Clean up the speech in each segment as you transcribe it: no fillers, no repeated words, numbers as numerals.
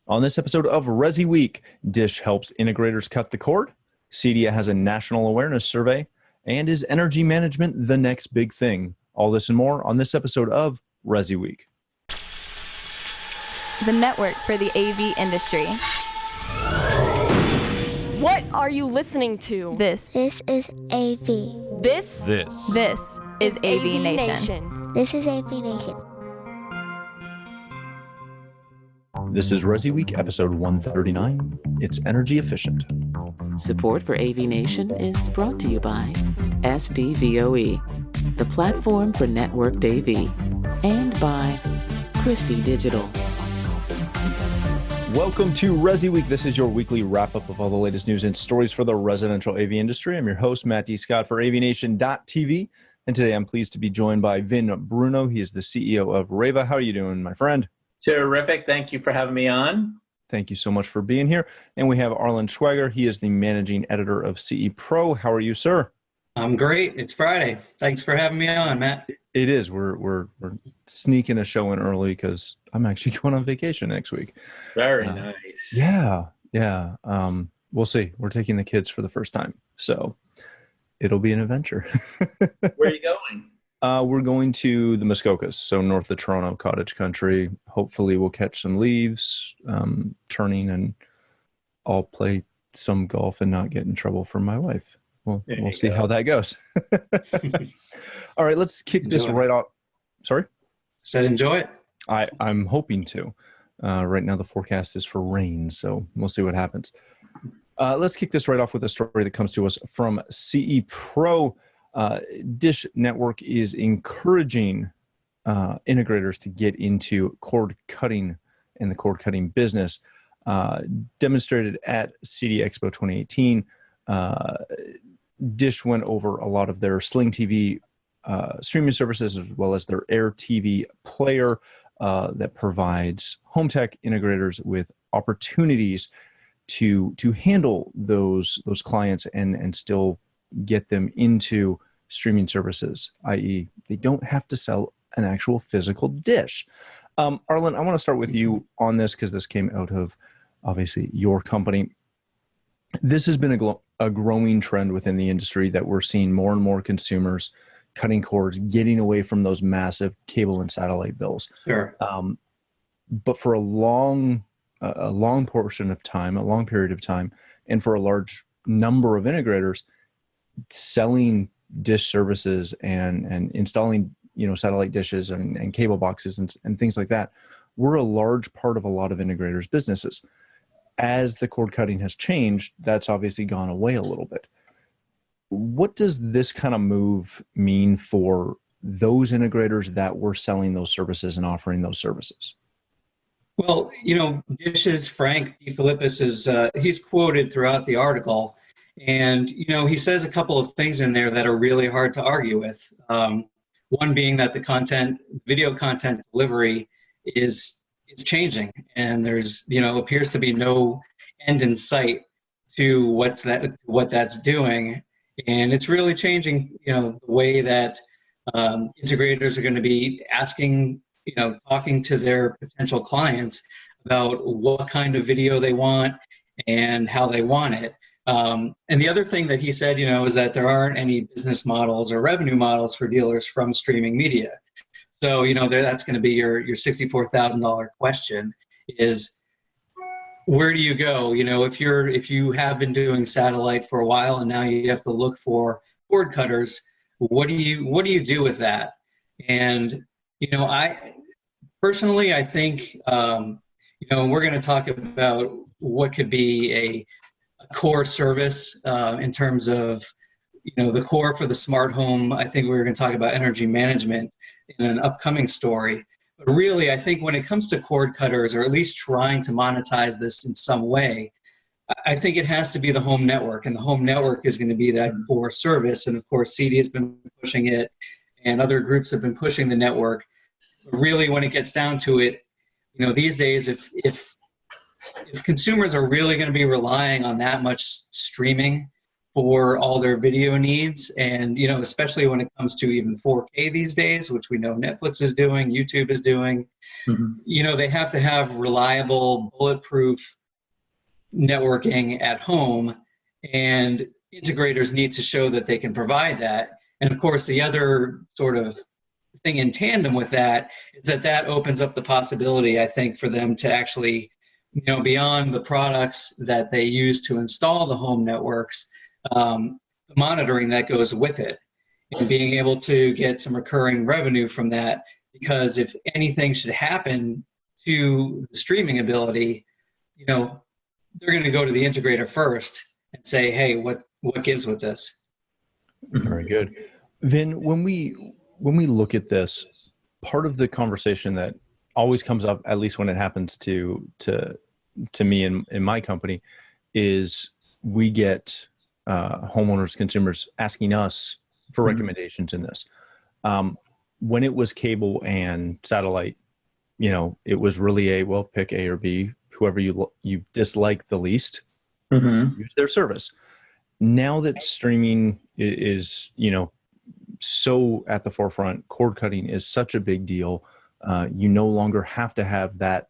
On this episode of ResiWeek, Dish helps integrators cut the cord, CEDIA has a national awareness survey, and is energy management the next big thing? All this and more on this episode of ResiWeek. The network for the AV industry. What are you listening to? This is AV. This is AVNation. This is AVNation. This is ResiWeek, episode 139. It's energy efficient. Support for AVNation is brought to you by SDVOE, the platform for networked AV, and by Christie Digital. Welcome to ResiWeek. This is your weekly wrap-up of all the latest news and stories for the residential AV industry. I'm your host, Matt D. Scott for AVNation.tv, and today I'm pleased to be joined by Vin Bruno. He is the CEO of Reva. How are you doing, my friend? Terrific. Thank you for having me on. Thank you so much for being here. And we have Arlen Schwager. He is the managing editor of CE Pro. How are you, sir? I'm great. It's Friday. Thanks for having me on, Matt. It is. We're sneaking a show in early because I'm actually going on vacation next week. Very nice. Yeah. We'll see. We're taking the kids for the first time, so it'll be an adventure. Where are you going? We're going to the Muskokas, so north of Toronto, cottage country. Hopefully we'll catch some leaves, turning, and I'll play some golf and not get in trouble from my wife. We'll see how that goes. All right, let's kick this right off. Sorry? Said enjoy it. I'm hoping to. Right now the forecast is for rain, so we'll see what happens. Let's kick this right off with a story that comes to us from CE Pro. Dish Network is encouraging integrators to get into cord cutting and the cord cutting business. Demonstrated at CEDIA Expo 2018, Dish went over a lot of their Sling TV streaming services as well as their Air TV player that provides home tech integrators with opportunities to handle those clients and still get them into streaming services, i.e. they don't have to sell an actual physical dish. Arlen, I want to start with you on this because this came out of, obviously, your company. This has been a growing trend within the industry that we're seeing more and more consumers cutting cords, getting away from those massive cable and satellite bills. Sure. But for a long portion of time, a long period of time, and for a large number of integrators, selling dish services and installing satellite dishes and cable boxes and things like that were a large part of a lot of integrators' businesses. As the cord cutting has changed, that's obviously gone away a little bit. What does this kind of move mean for those integrators that were selling those services and offering those services? Well, Dish's Frank DeFilippis is he's quoted throughout the article. And, he says a couple of things in there that are really hard to argue with. One being that the video content delivery is changing, and there's, appears to be no end in sight to what that's doing. And it's really changing, the way that integrators are going to be asking, talking to their potential clients about what kind of video they want and how they want it. And the other thing that he said, is that there aren't any business models or revenue models for dealers from streaming media. So, that's going to be your $64,000 question is, where do you go? If you have been doing satellite for a while and now you have to look for cord cutters, what do you do with that? And, I personally, I think, we're going to talk about what could be a core service in terms of, the core for the smart home. I think we're going to talk about energy management in an upcoming story. But really, I think when it comes to cord cutters, or at least trying to monetize this in some way, I think it has to be the home network, and the home network is going to be that core service. And of course, CEDIA has been pushing it, and other groups have been pushing the network. But really, when it gets down to it, these days, if consumers are really going to be relying on that much streaming for all their video needs. And, especially when it comes to even 4K these days, which we know Netflix is doing, YouTube is doing, they have to have reliable, bulletproof networking at home, and integrators need to show that they can provide that. And of course, the other sort of thing in tandem with that is that opens up the possibility, I think, for them to actually, beyond the products that they use to install the home networks, the monitoring that goes with it, and being able to get some recurring revenue from that. Because if anything should happen to the streaming ability, they're going to go to the integrator first and say, hey, what gives with this? Very good. Vin, when we look at this, part of the conversation that always comes up, at least when it happens to me in my company, is we get homeowners, consumers asking us for recommendations in this. When it was cable and satellite, it was really pick A or B, whoever you dislike the least, use their service. Now that streaming is, so at the forefront, cord cutting is such a big deal. You no longer have to have that,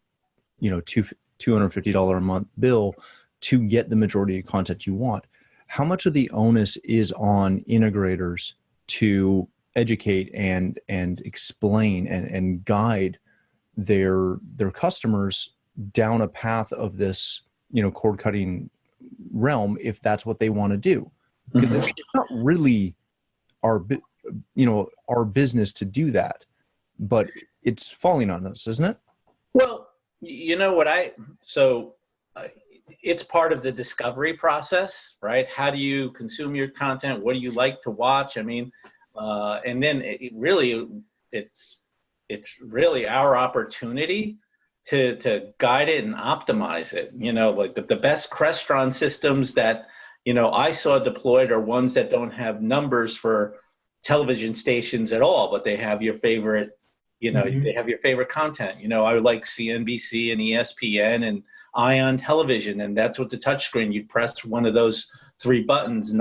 $250 a month bill to get the majority of content you want. How much of the onus is on integrators to educate and explain and guide their customers down a path of this, cord cutting realm, if that's what they want to do? Because it's not really our business to do that, but it's falling on us, isn't it? Well, it's part of the discovery process, right? How do you consume your content? What do you like to watch? I mean, and then it's really our opportunity to guide it and optimize it. Like the best Crestron systems that, I saw deployed are ones that don't have numbers for television stations at all, but they have your favorite, they have your favorite content. I would like CNBC and ESPN and Ion Television, and that's what the touchscreen, you'd press one of those three buttons,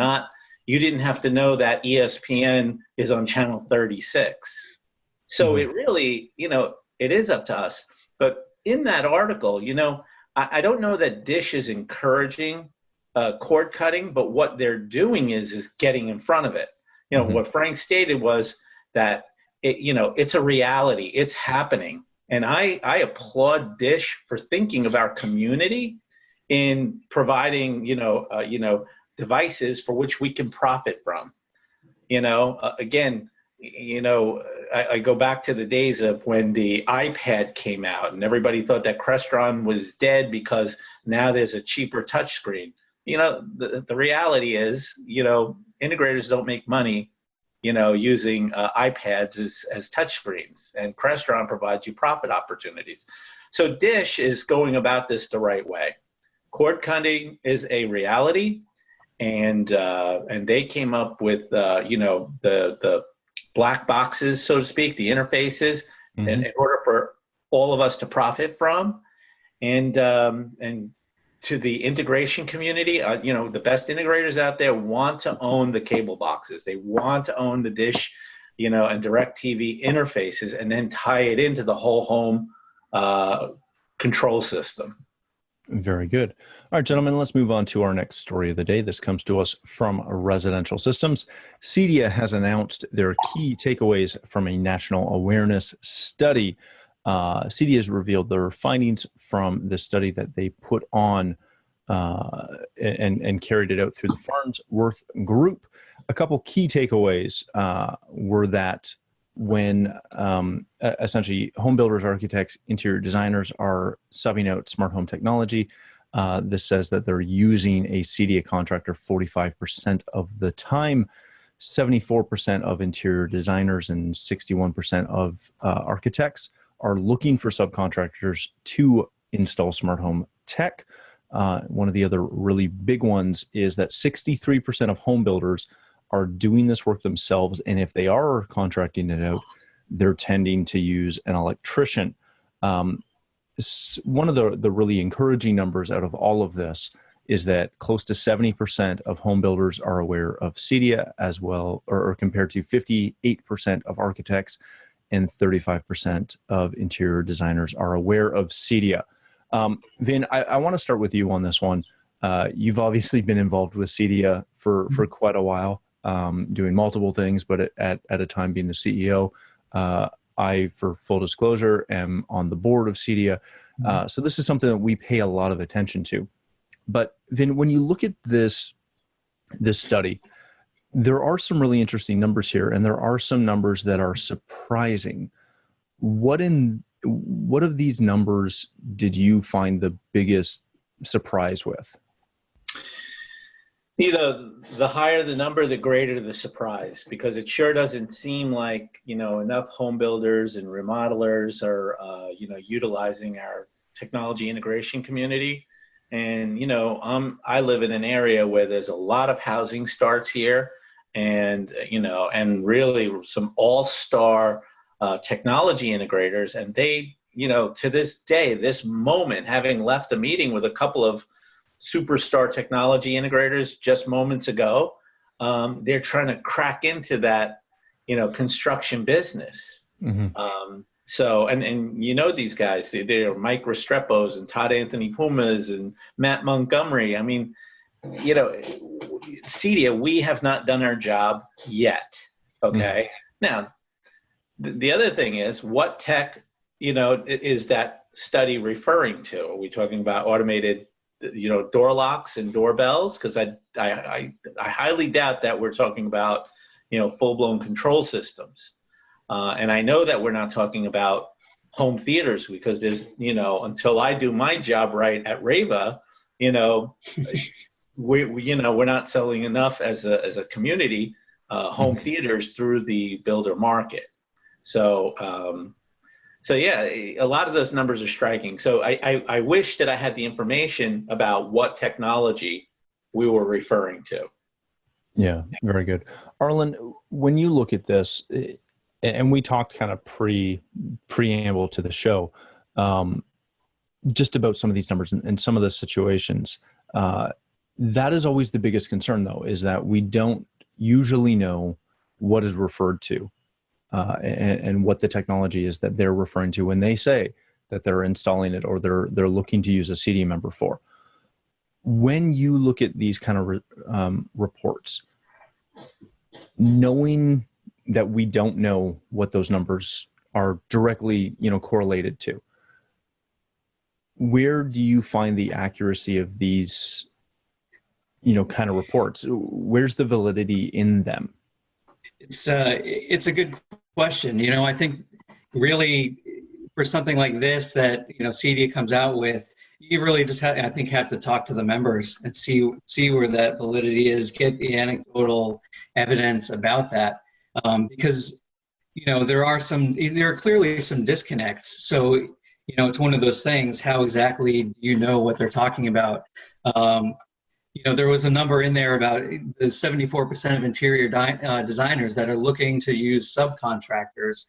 you didn't have to know that ESPN is on channel 36. So it really, it is up to us. But in that article, I don't know that Dish is encouraging cord cutting, but what they're doing is getting in front of it. What Frank stated was that it's a reality, it's happening. And I applaud Dish for thinking of our community in providing, devices for which we can profit from. Again, I go back to the days of when the iPad came out and everybody thought that Crestron was dead because now there's a cheaper touchscreen. The reality is, integrators don't make money, using iPads as touchscreens, and Crestron provides you profit opportunities. So Dish is going about this the right way. Cord cutting is a reality, and they came up with the black boxes, so to speak, the interfaces, in order for all of us to profit from, and to the integration community, the best integrators out there want to own the cable boxes. They want to own the Dish, and DirecTV interfaces, and then tie it into the whole home control system. Very good. All right, gentlemen, let's move on to our next story of the day. This comes to us from Residential Systems. CEDIA has announced their key takeaways from a national awareness study. CEDIA has revealed their findings from the study that they put on and carried it out through the Farnsworth Group. A couple key takeaways were that when essentially home builders, architects, interior designers are subbing out smart home technology, this says that they're using a CEDIA contractor 45% of the time. 74% of interior designers and 61% of architects are looking for subcontractors to install smart home tech. One of the other really big ones is that 63% of home builders are doing this work themselves, and if they are contracting it out, they're tending to use an electrician. One of the really encouraging numbers out of all of this is that close to 70% of home builders are aware of CEDIA as well, or compared to 58% of architects and 35% of interior designers are aware of CEDIA. Vin, I want to start with you on this one. You've obviously been involved with CEDIA for quite a while, doing multiple things, but at a time being the CEO. I, for full disclosure, am on the board of CEDIA. So this is something that we pay a lot of attention to. But Vin, when you look at this study, there are some really interesting numbers here, and there are some numbers that are surprising. What of these numbers did you find the biggest surprise with? The higher the number, the greater the surprise, because it sure doesn't seem like, enough home builders and remodelers are, utilizing our technology integration community. And, I live in an area where there's a lot of housing starts here, and, and really some all-star technology integrators. And they, to this day, this moment, having left a meeting with a couple of superstar technology integrators just moments ago, they're trying to crack into that, construction business. Mm-hmm. So, and these guys, they're Mike Restrepo's and Todd Anthony Pumas and Matt Montgomery. I mean, CEDIA, we have not done our job yet. Okay. Mm-hmm. Now, the other thing is, what tech, is that study referring to? Are we talking about automated, door locks and doorbells? Because I highly doubt that we're talking about, full-blown control systems. And I know that we're not talking about home theaters, because there's, until I do my job right at REVA, we're not selling enough as a community home theaters through the builder market. So yeah, a lot of those numbers are striking. So I wish that I had the information about what technology we were referring to. Yeah, very good. Arlen, when you look at this, and we talked kind of preamble to the show, just about some of these numbers and some of the situations. That is always the biggest concern, though, is that we don't usually know what is referred to and what the technology is that they're referring to when they say that they're installing it or they're looking to use a CEDIA member for. When you look at these kind of reports, knowing that we don't know what those numbers are directly, correlated to, where do you find the accuracy of these, kind of reports? Where's the validity in them? It's a good question. I think really for something like this that, CEDIA comes out with, you really just have to talk to the members and see where that validity is, get the anecdotal evidence about that. Because, there are clearly some disconnects. So, it's one of those things, how exactly do you know what they're talking about? There was a number in there about the 74% of interior designers that are looking to use subcontractors,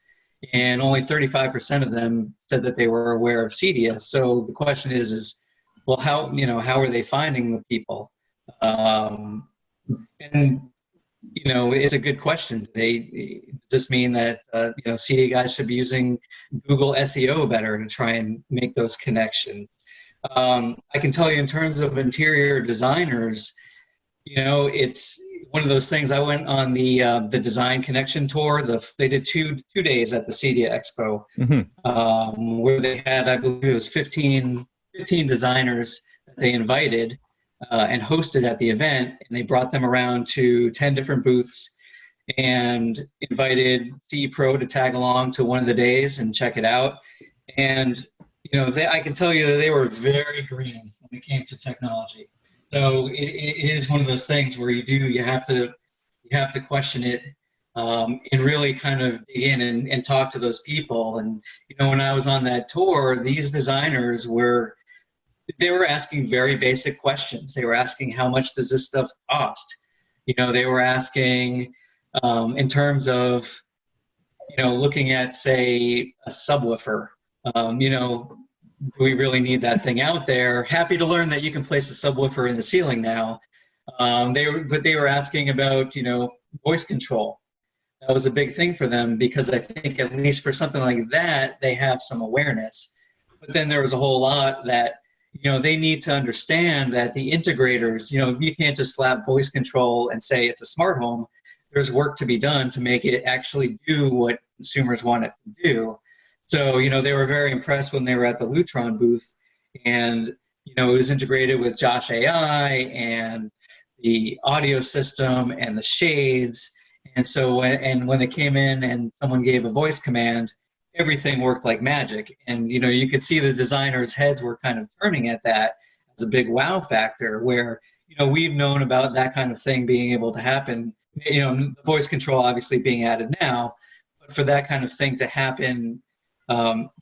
and only 35% of them said that they were aware of CEDIA. So the question is, well, how are they finding the people? It's a good question. Does this mean that, CEDIA guys should be using Google SEO better to try and make those connections? I can tell you in terms of interior designers, it's one of those things. I went on the Design Connection tour. They did two days at the CEDIA Expo, mm-hmm. Where they had, I believe it was 15 designers that they invited and hosted at the event, and they brought them around to 10 different booths and invited CE Pro to tag along to one of the days and check it out. And I can tell you that they were very green when it came to technology. So it is one of those things where you have to question it and really kind of dig in and talk to those people. And when I was on that tour, these designers were asking very basic questions. They were asking, how much does this stuff cost? They were asking in terms of looking at, say, a subwoofer. do we really need that thing out there? Happy to learn that you can place a subwoofer in the ceiling now. They were asking about, voice control. That was a big thing for them because I think at least for something like that, they have some awareness. But then there was a whole lot that, they need to understand that the integrators, you can't just slap voice control and say it's a smart home. There's work to be done to make it actually do what consumers want it to do. So, they were very impressed when they were at the Lutron booth, and, it was integrated with Josh AI and the audio system and the shades. And so when they came in and someone gave a voice command, everything worked like magic. And, you could see the designers' heads were kind of turning at that as a big wow factor where, we've known about that kind of thing being able to happen, the voice control obviously being added now, but for that kind of thing to happen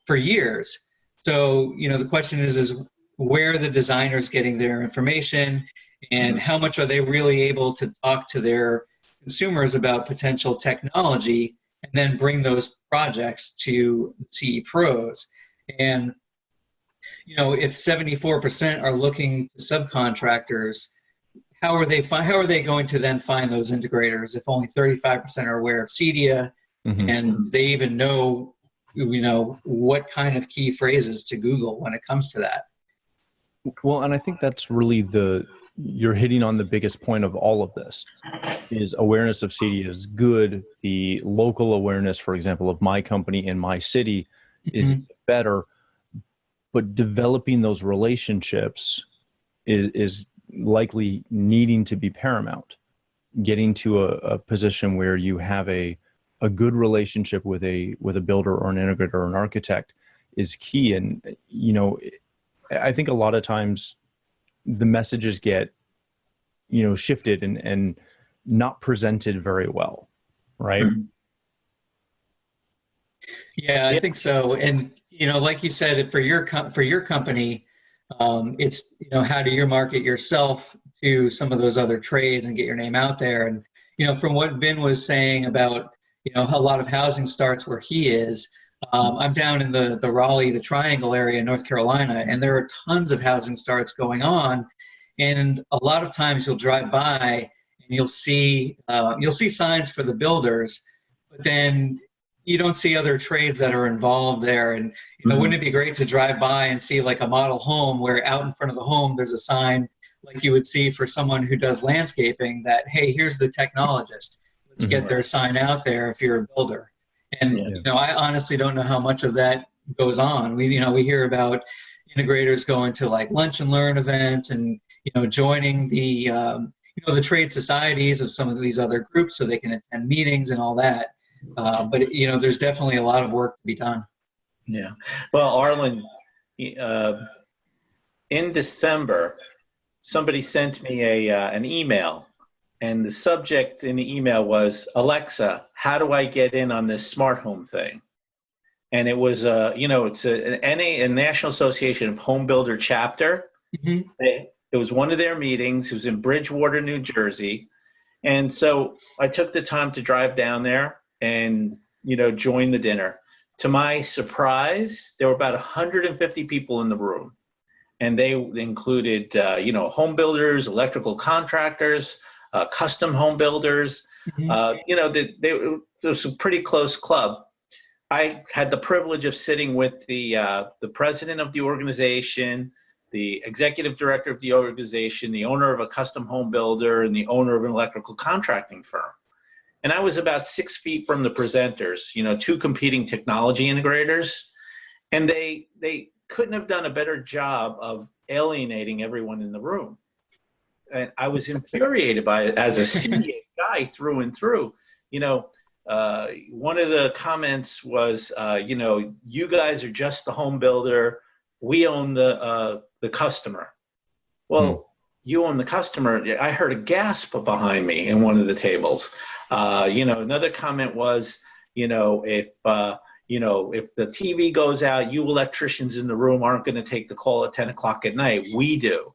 for years. So, the question is where are the designers getting their information and how much are they really able to talk to their consumers about potential technology and then bring those projects to CE pros. And, if 74% are looking to subcontractors, how are they going to then find those integrators if only 35% are aware of CEDIA and they even know, what kind of key phrases to Google when it comes to that? Well, and I think that's really you're hitting on the biggest point of all of this is awareness of CEDIA is good. The local awareness, for example, of my company in my city is better, but developing those relationships is likely needing to be paramount. Getting to a position where you have a good relationship with a builder or an integrator or an architect is key. And, I think a lot of times the messages get, shifted and not presented very well, right? Yeah, I think so. And, like you said, for your company, it's, how do you market yourself to some of those other trades and get your name out there? And, from what Vin was saying about, a lot of housing starts where he is, I'm down in the Raleigh, the Triangle area in North Carolina, and there are tons of housing starts going on. And a lot of times you'll drive by and you'll see signs for the builders, but then you don't see other trades that are involved there. And wouldn't it be great to drive by and see like a model home where out in front of the home there's a sign like you would see for someone who does landscaping that, hey, here's the technologist. Let's get their sign out there if you're a builder. And I honestly don't know how much of that goes on. We hear about integrators going to like lunch and learn events and joining the the trade societies of some of these other groups so they can attend meetings and all that. But there's definitely a lot of work to be done. Yeah. Well, Arlen, in December, somebody sent me an email. And the subject in the email was, Alexa, how do I get in on this smart home thing? And it was, it's a National Association of Home Builder chapter. It was one of their meetings. It was in Bridgewater, New Jersey. And so I took the time to drive down there and, join the dinner. To my surprise, there were about 150 people in the room. And they included, home builders, electrical contractors, custom home builders, it was a pretty close club. I had the privilege of sitting with the president of the organization, the executive director of the organization, the owner of a custom home builder, and the owner of an electrical contracting firm. And I was about 6 feet from the presenters, two competing technology integrators, and they couldn't have done a better job of alienating everyone in the room. And I was infuriated by it as a CEDIA guy through and through. One of the comments was, you guys are just the home builder. We own the customer. Well, you own the customer. I heard a gasp behind me in one of the tables. Another comment was, if the TV goes out, you electricians in the room aren't going to take the call at 10 o'clock at night. We do.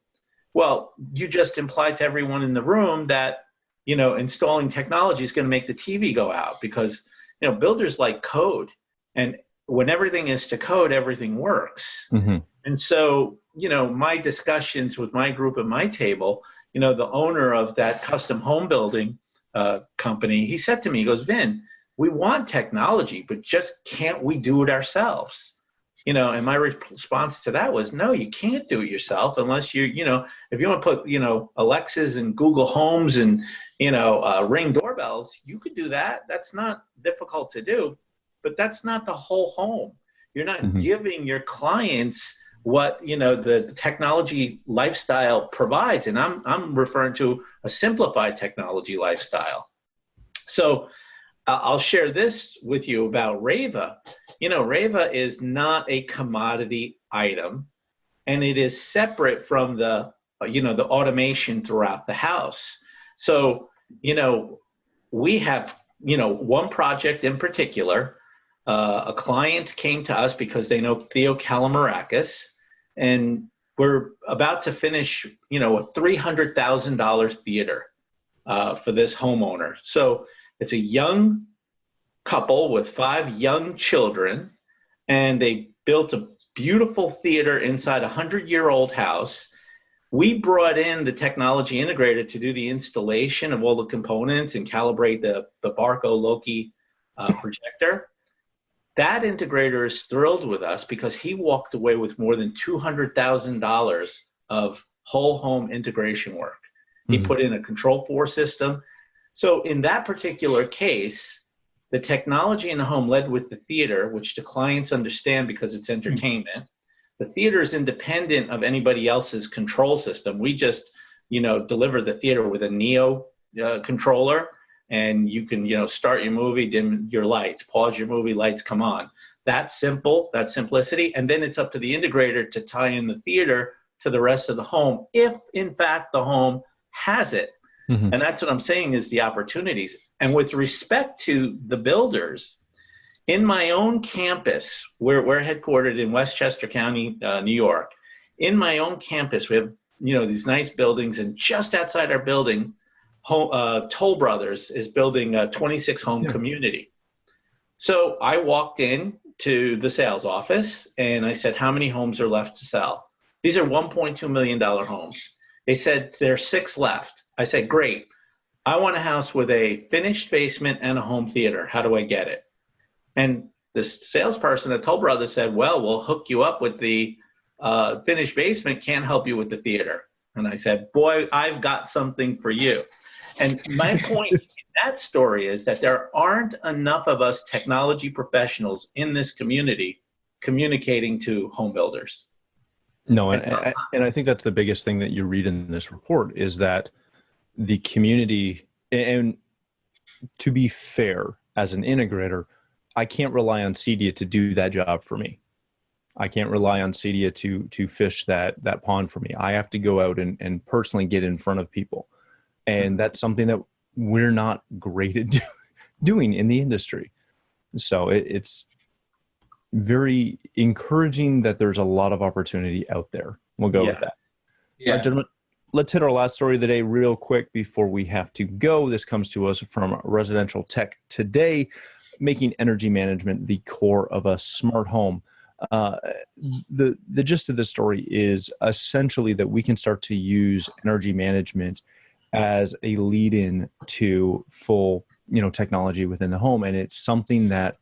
Well, you just implied to everyone in the room that, installing technology is going to make the TV go out because, builders like code. And when everything is to code, everything works. And so, my discussions with my group at my table, the owner of that custom home building company, he said to me, he goes, Vin, we want technology, but just can't we do it ourselves? And my response to that was, no, you can't do it yourself unless if you want to put, Alexas and Google Homes and, Ring doorbells, you could do that. That's not difficult to do, but that's not the whole home. You're not giving your clients what, the technology lifestyle provides. And I'm referring to a simplified technology lifestyle. So I'll share this with you about Reva. Reva is not a commodity item, and it is separate from the automation throughout the house. So, we have, one project in particular. A client came to us because they know Theo Calamarakis, and we're about to finish, a $300,000 theater for this homeowner. So it's a young couple with 5 young children, and they built a beautiful theater inside a 100-year-old house. We brought in the technology integrator to do the installation of all the components and calibrate the Barco Loki projector. That integrator is thrilled with us because he walked away with more than $200,000 of whole home integration work. He put in a Control4 system. So in that particular case, the technology in the home led with the theater, which the clients understand because it's entertainment. The theater is independent of anybody else's control system. We just, deliver the theater with a Neo controller, and you can, start your movie, dim your lights, pause your movie, lights come on. That's simple, that's simplicity. And then it's up to the integrator to tie in the theater to the rest of the home, if in fact the home has it. And that's what I'm saying is the opportunities. And with respect to the builders, in my own campus, we're headquartered in Westchester County, New York. In my own campus, we have, these nice buildings, and just outside our building, Toll Brothers is building a 26-home community. So I walked in to the sales office and I said, how many homes are left to sell? These are $1.2 million homes. They said there are 6 left. I said, great. I want a house with a finished basement and a home theater. How do I get it? And this salesperson at Toll Brothers said, well, we'll hook you up with the finished basement, can't help you with the theater. And I said, boy, I've got something for you. And my point in that story is that there aren't enough of us technology professionals in this community communicating to home builders. No, and I think that's the biggest thing that you read in this report is that the community, and to be fair, as an integrator, I can't rely on CEDIA to do that job for me. I can't rely on CEDIA to fish that pond for me. I have to go out and personally get in front of people. And that's something that we're not great at doing in the industry. So it's very encouraging that there's a lot of opportunity out there. We'll go with that. Yeah. Gentlemen, let's hit our last story of the day real quick before we have to go. This comes to us from Residential Tech Today, making energy management the core of a smart home. The gist of the story is essentially that we can start to use energy management as a lead-in to full, technology within the home. And it's something that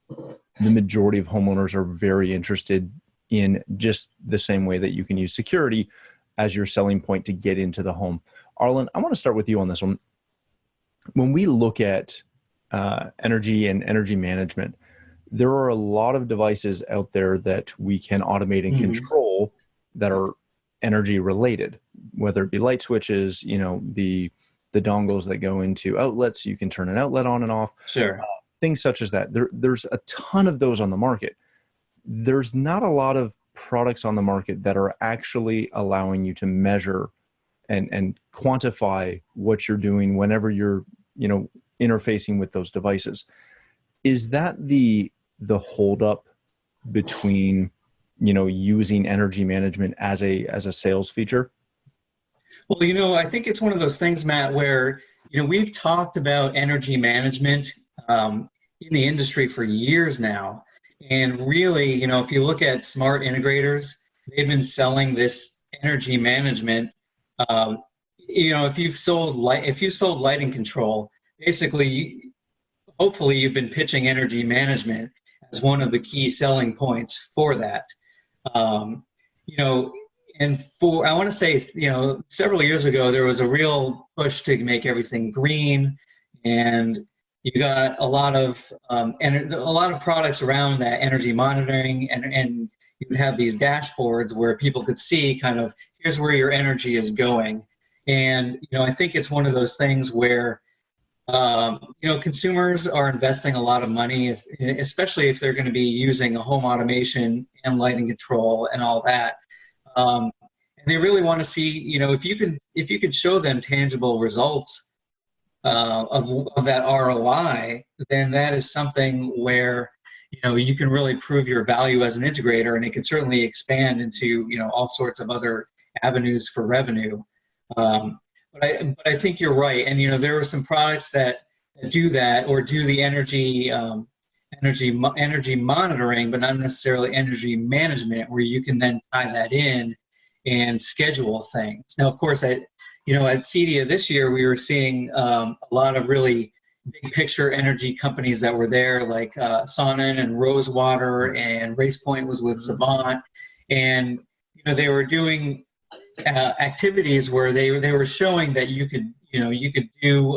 the majority of homeowners are very interested in, just the same way that you can use security as your selling point to get into the home. Arlen, I want to start with you on this one. When we look at energy and energy management, there are a lot of devices out there that we can automate and control that are energy related, whether it be light switches, the dongles that go into outlets, you can turn an outlet on and off. Sure. Things such as that. There's a ton of those on the market. There's not a lot of products on the market that are actually allowing you to measure and quantify what you're doing whenever you're, interfacing with those devices. Is that the holdup between, using energy management as a sales feature? Well, I think it's one of those things, Matt, where, we've talked about energy management in the industry for years now. And really, if you look at smart integrators, they've been selling this energy management. If you've sold lighting control, basically, hopefully you've been pitching energy management as one of the key selling points for that. I want to say, several years ago, there was a real push to make everything green, and you got a lot of products around that energy monitoring, and you would have these dashboards where people could see kind of, here's where your energy is going. And, I think it's one of those things where, consumers are investing a lot of money, especially if they're going to be using a home automation and lighting control and all that. And they really want to see, if you could show them tangible results of that ROI, then that is something where, you can really prove your value as an integrator, and it can certainly expand into, all sorts of other avenues for revenue. But I think you're right. And, there are some products that do that, or do the energy monitoring, but not necessarily energy management, where you can then tie that in and schedule things. Now, of course, at CEDIA this year, we were seeing a lot of really big picture energy companies that were there, like Sonnen and Rosewater, and RacePoint was with Savant. And, they were doing activities where they were showing that you could do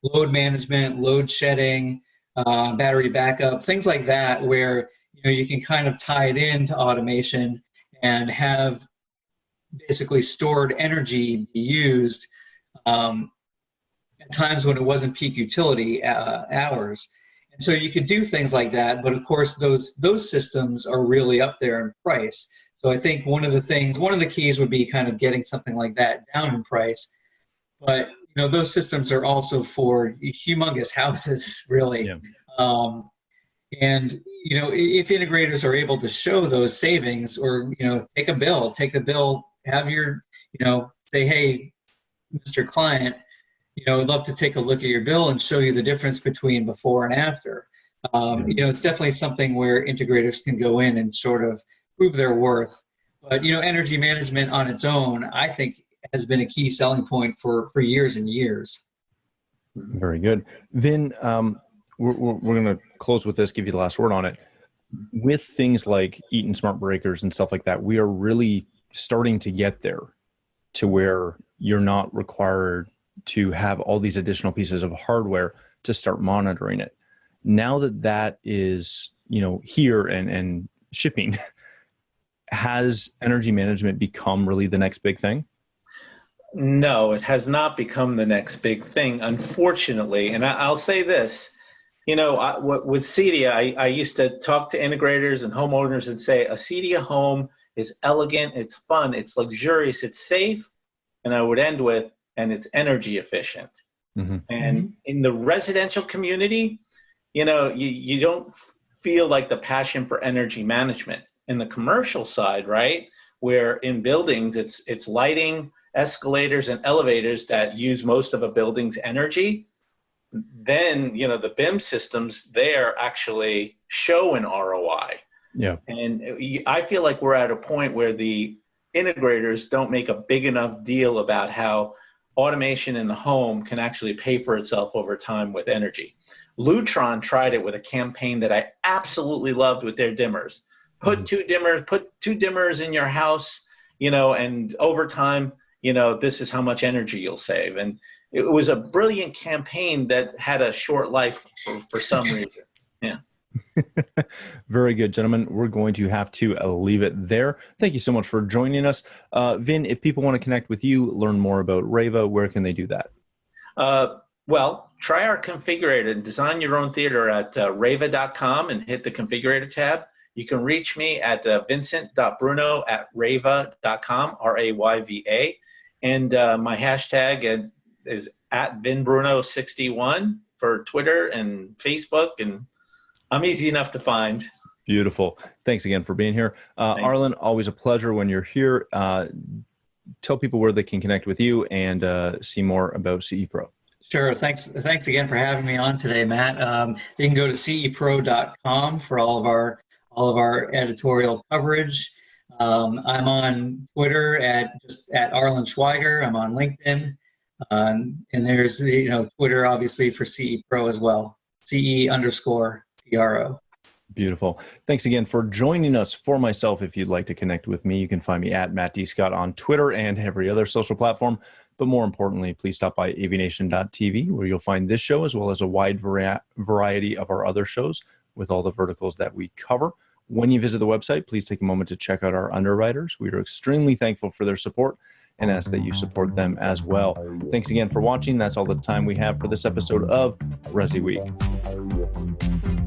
load management, load shedding, battery backup, things like that, where you can kind of tie it into automation and have basically stored energy be used at times when it wasn't peak utility hours. And so you could do things like that, but of course those systems are really up there in price. So I think one of the keys would be kind of getting something like that down in price. But those systems are also for humongous houses, really. Yeah. And if integrators are able to show those savings, or take the bill, have your say, hey, Mr. Client, I'd love to take a look at your bill and show you the difference between before and after. It's definitely something where integrators can go in and sort of prove their worth. But energy management on its own, I think, has been a key selling point for years and years. Very good. Vin, we're going to close with this, give you the last word on it. With things like Eaton smart breakers and stuff like that, we are really starting to get there to where you're not required to have all these additional pieces of hardware to start monitoring it. Now that is, here and shipping, has energy management become really the next big thing? No, it has not become the next big thing, unfortunately. And I'll say this, with CEDIA, I used to talk to integrators and homeowners and say, a CEDIA home is elegant, it's fun, it's luxurious, it's safe, and I would end with, and it's energy efficient. Mm-hmm. And in the residential community, you don't feel like the passion for energy management. In the commercial side, right, where in buildings it's lighting, escalators, and elevators that use most of a building's energy, then the BIM systems there actually show an ROI. Yeah. And I feel like we're at a point where the integrators don't make a big enough deal about how automation in the home can actually pay for itself over time with energy. Lutron tried it with a campaign that I absolutely loved with their dimmers. Put two dimmers in your house, and over time, this is how much energy you'll save. And it was a brilliant campaign that had a short life for some reason. Yeah. Very good, gentlemen. We're going to have to leave it there. Thank you so much for joining us. Vin, if people want to connect with you, learn more about Reva, where can they do that? Well, try our configurator and design your own theater at reva.com and hit the configurator tab. You can reach me at vincent.bruno@reva.com, RAYVA. And my hashtag is @VinBruno61 for Twitter and Facebook, and I'm easy enough to find. Beautiful. Thanks again for being here. Arlen, always a pleasure when you're here. Tell people where they can connect with you and see more about CE Pro. Sure. Thanks again for having me on today, Matt. You can go to cepro.com for all of our editorial coverage. I'm on Twitter at Arlen Schweiger. I'm on LinkedIn. And there's, Twitter obviously for CE Pro as well. CE_PRO. Beautiful. Thanks again for joining us. For myself, if you'd like to connect with me, you can find me at Matt D. Scott on Twitter and every other social platform. But more importantly, please stop by AVNation.tv, where you'll find this show as well as a wide variety of our other shows with all the verticals that we cover. When you visit the website, please take a moment to check out our underwriters. We are extremely thankful for their support and ask that you support them as well. Thanks again for watching. That's all the time we have for this episode of ResiWeek.